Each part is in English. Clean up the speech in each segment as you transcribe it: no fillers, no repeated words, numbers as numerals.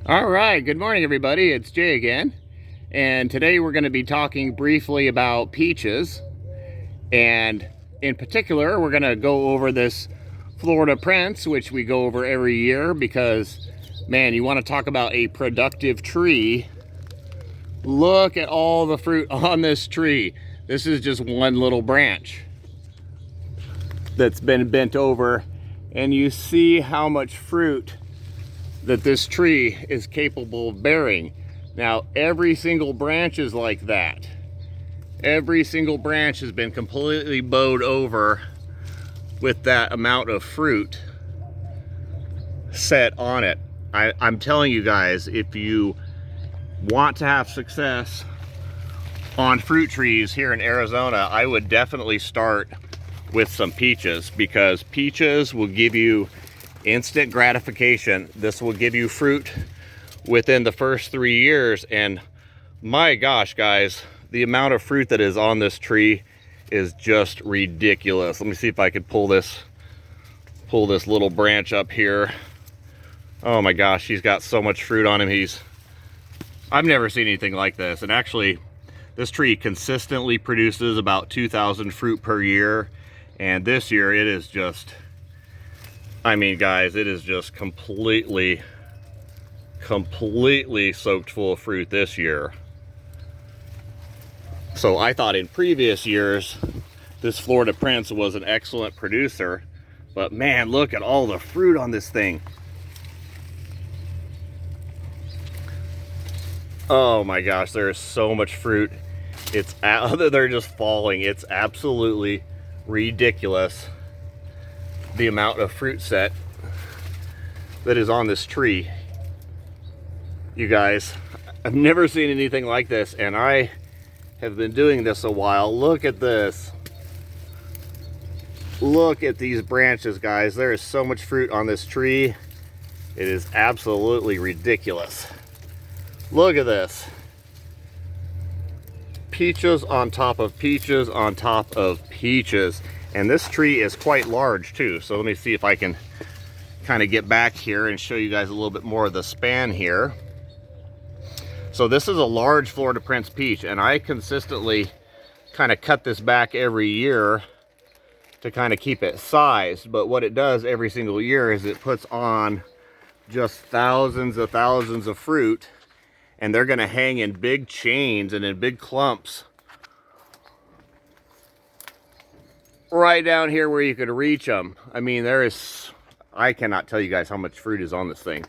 All right, good morning everybody. It's Jay again. And today we're going to be talking briefly about peaches. And in particular, we're going to go over this Florida Prince, which we go over every year because, man, you want to talk about a productive tree. Look at all the fruit on this tree. This is just one little branch that's been bent over, and you see how much fruit that this tree is capable of bearing. Now, every single branch is like that. Every single branch has been completely bowed over with that amount of fruit set on it. I'm telling you guys, if you want to have success on fruit trees here in Arizona, I would definitely start with some peaches, because peaches will give you instant gratification. This will give you fruit within the first 3 years, and my gosh, guys, the amount of fruit that is on this tree is just ridiculous. Let me see if I could pull this little branch up here. Oh my gosh, he's got so much fruit on him. I've never seen anything like this. And actually, this tree consistently produces about 2,000 fruit per year, and this year it is just, I mean, guys, it is just completely soaked full of fruit this year. So I thought in previous years, this Florida Prince was an excellent producer, but man, look at all the fruit on this thing. Oh my gosh, there is so much fruit. They're just falling. It's absolutely ridiculous, the amount of fruit set that is on this tree. You guys, I've never seen anything like this, and I have been doing this a while. Look at this. Look at these branches, guys. There is so much fruit on this tree. It is absolutely ridiculous. Look at this. Peaches on top of peaches on top of peaches. And this tree is quite large too. So let me see if I can kind of get back here and show you guys a little bit more of the span here. So this is a large Florida Prince peach, and I consistently kind of cut this back every year to kind of keep it sized. But what it does every single year is it puts on just thousands of fruit, and they're going to hang in big chains and in big clumps right down here where you could reach them. I mean, I cannot tell you guys how much fruit is on this thing.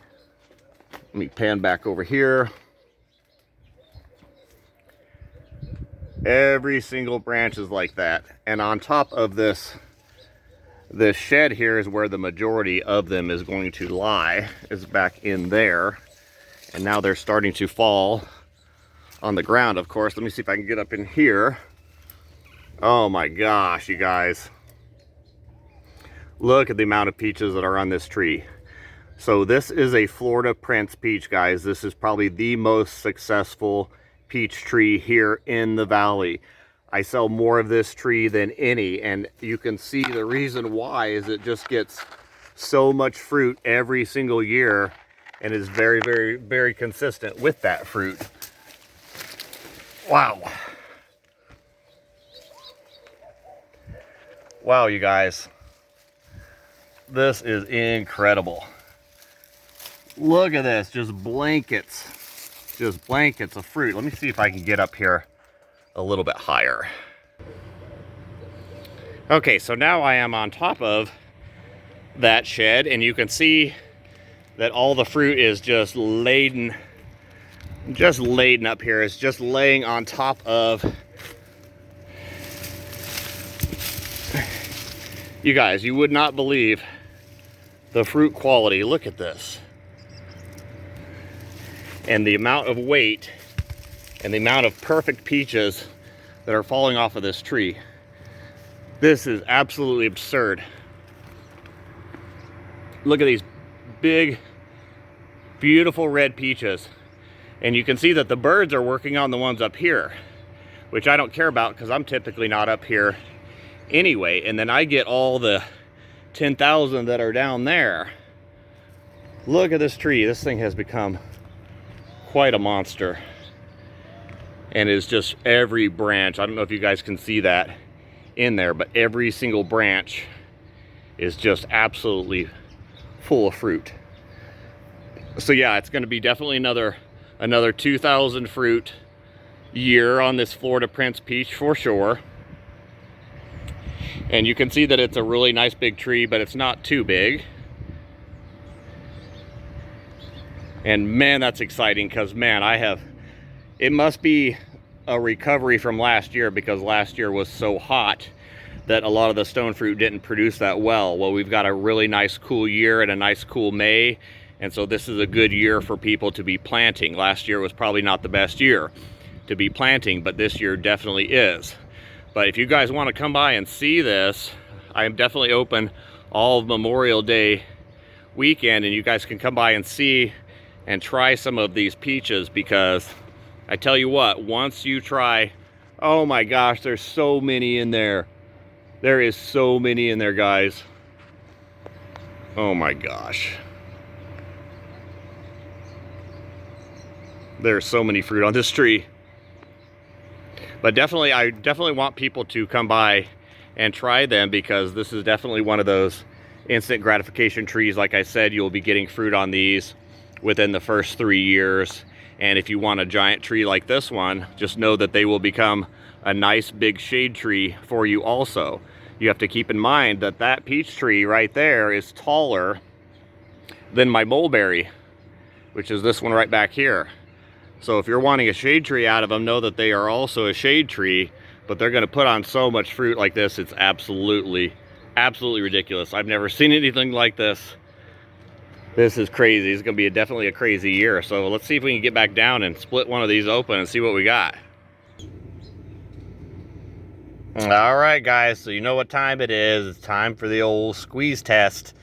Let me pan back over here. Every single branch is like that. And on top of this shed here is where the majority of them is going to lie, is back in there. And now they're starting to fall on the ground, of course. Let me see if I can get up in here. Oh my gosh, you guys. Look at the amount of peaches that are on this tree. So this is a Florida Prince peach, guys. This is probably the most successful peach tree here in the valley. I sell more of this tree than any, and you can see the reason why is it just gets so much fruit every single year, and is very consistent with that fruit. Wow. Wow, you guys. This is incredible. Look at this, just blankets of fruit. Let me see if I can get up here a little bit higher. Okay, so now I am on top of that shed, and you can see that all the fruit is just laden up here. It's just laying on top of. You guys, you would not believe the fruit quality. Look at this. And the amount of weight and the amount of perfect peaches that are falling off of this tree. This is absolutely absurd. Look at these big, beautiful red peaches. And you can see that the birds are working on the ones up here, which I don't care about because I'm typically not up here anyway. And then I get all the 10,000 that are down there. Look at this tree. This thing has become quite a monster. And it's just every branch, I don't know if you guys can see that in there, but every single branch is just absolutely full of fruit. So yeah, it's going to be definitely another 2,000 fruit year on this Florida Prince peach for sure. And you can see that it's a really nice big tree, but it's not too big. And man, that's exciting, because man, it must be a recovery from last year, because last year was so hot that a lot of the stone fruit didn't produce that well. Well, we've got a really nice cool year and a nice cool May, and so this is a good year for people to be planting. Last year was probably not the best year to be planting, but this year definitely is. But if you guys want to come by and see this, I am definitely open all of Memorial Day weekend, and you guys can come by and see and try some of these peaches, because I tell you what, once you try, oh my gosh, there's so many in there. There is so many in there, guys. Oh my gosh. There's so many fruit on this tree. But definitely, I definitely want people to come by and try them, because this is definitely one of those instant gratification trees. Like I said, you'll be getting fruit on these within the first 3 years. And if you want a giant tree like this one, just know that they will become a nice big shade tree for you also. You have to keep in mind that that peach tree right there is taller than my mulberry, which is this one right back here. So if you're wanting a shade tree out of them, know that they are also a shade tree, but they're going to put on so much fruit like this, it's absolutely ridiculous. I've never seen anything like this. This is crazy. It's going to be definitely a crazy year. So let's see if we can get back down and split one of these open and see what we got. All right, guys. So you know what time it is. It's time for the old squeeze test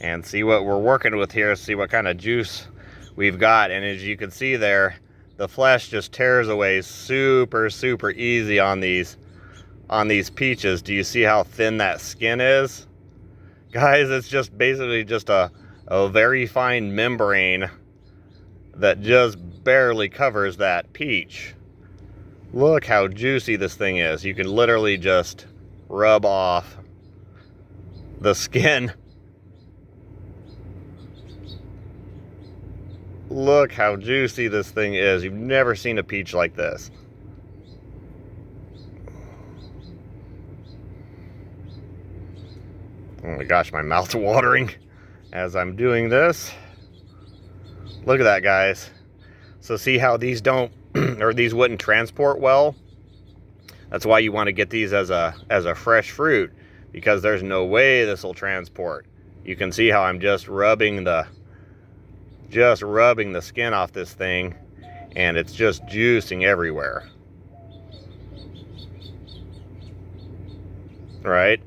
and see what we're working with here. See what kind of juice we've got. And as you can see there, the flesh just tears away super easy on these peaches. Do you see how thin that skin is? Guys, it's just basically just a very fine membrane that just barely covers that peach. Look how juicy this thing is. You can literally just rub off the skin. Look how juicy this thing is. You've never seen a peach like this. Oh my gosh, my mouth's watering as I'm doing this. Look at that, guys. So see how these don't, or these wouldn't transport well? That's why you want to get these as a fresh fruit, because there's no way this will transport. You can see how I'm just rubbing the skin off this thing, and it's just juicing everywhere. Right?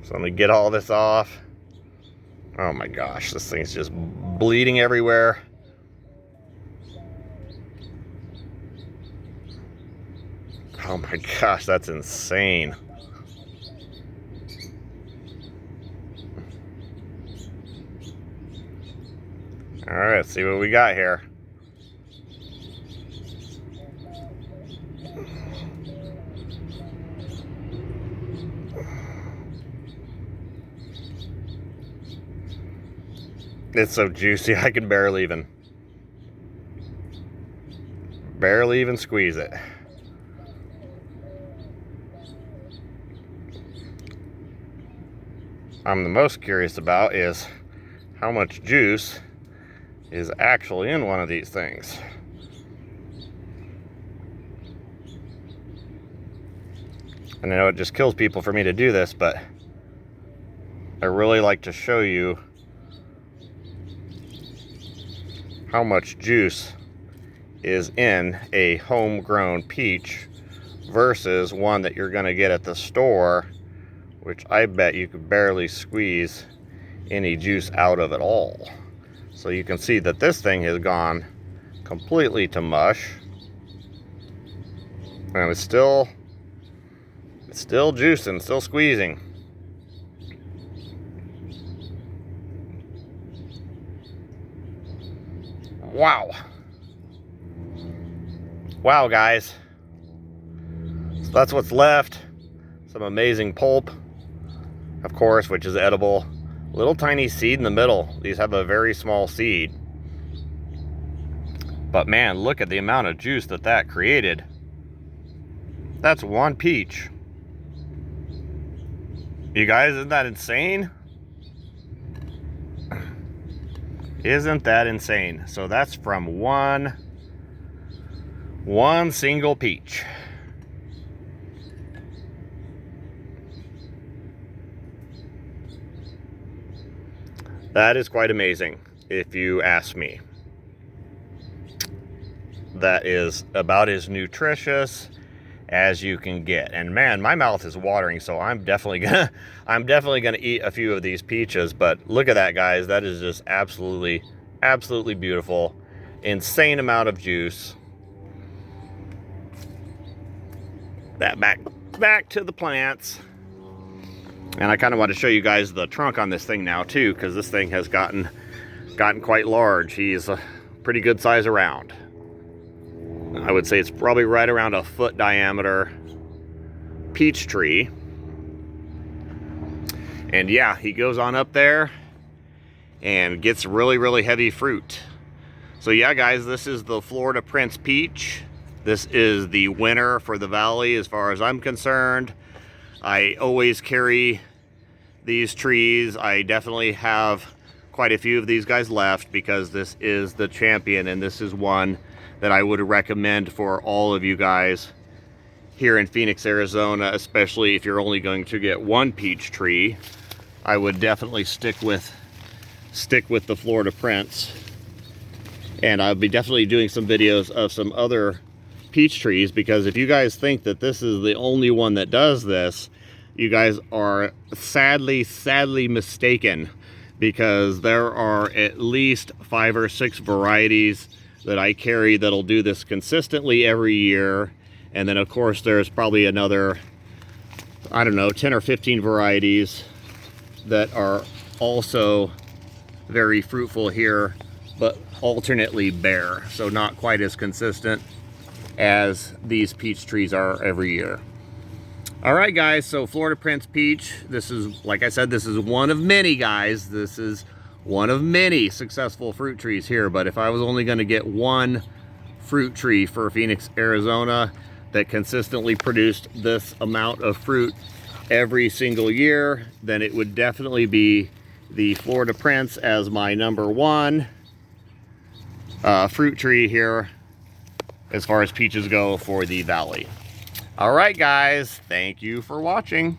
So let me get all this off. Oh my gosh, this thing's just bleeding everywhere. Oh my gosh, that's insane. All right, let's see what we got here. It's so juicy, I can barely even squeeze it. I'm the most curious about is how much juice is actually in one of these things. And I know it just kills people for me to do this, but I really like to show you how much juice is in a homegrown peach versus one that you're going to get at the store, which I bet you could barely squeeze any juice out of at all. So you can see that this thing has gone completely to mush, and it's still juicing, still squeezing. Wow. Wow, guys. So that's what's left. Some amazing pulp, of course, which is edible. Little tiny seed in the middle. These have a very small seed. But man, look at the amount of juice that created. That's one peach. You guys, isn't that insane? Isn't that insane? So that's from one single peach. That is quite amazing, if you ask me. That is about as nutritious as you can get. And man, my mouth is watering, so I'm definitely gonna eat a few of these peaches. But look at that, guys. That is just absolutely beautiful. Insane amount of juice. That back to the plants. And I kind of want to show you guys the trunk on this thing now too, because this thing has gotten quite large. He's a pretty good size around. I would say it's probably right around a foot diameter peach tree. And yeah, he goes on up there and gets really heavy fruit. So yeah, guys, this is the Florida Prince Peach. This is the winner for the valley as far as I'm concerned. I always carry these trees. I definitely have quite a few of these guys left because this is the champion, and this is one that I would recommend for all of you guys here in Phoenix, Arizona, especially if you're only going to get one peach tree. I would definitely stick with the Florida Prince. And I'll be definitely doing some videos of some other peach trees, because if you guys think that this is the only one that does this, you guys are sadly mistaken, because there are at least 5 or 6 varieties that I carry that'll do this consistently every year. And then of course there's probably another, I don't know, 10 or 15 varieties that are also very fruitful here, but alternately bare, so not quite as consistent as these peach trees are every year. All right, guys, so Florida Prince Peach, this is, like I said, this is one of many, guys. This is one of many successful fruit trees here. But if I was only going to get one fruit tree for Phoenix, Arizona that consistently produced this amount of fruit every single year, then it would definitely be the Florida Prince as my #1 fruit tree here as far as peaches go for the valley. All right, guys, thank you for watching.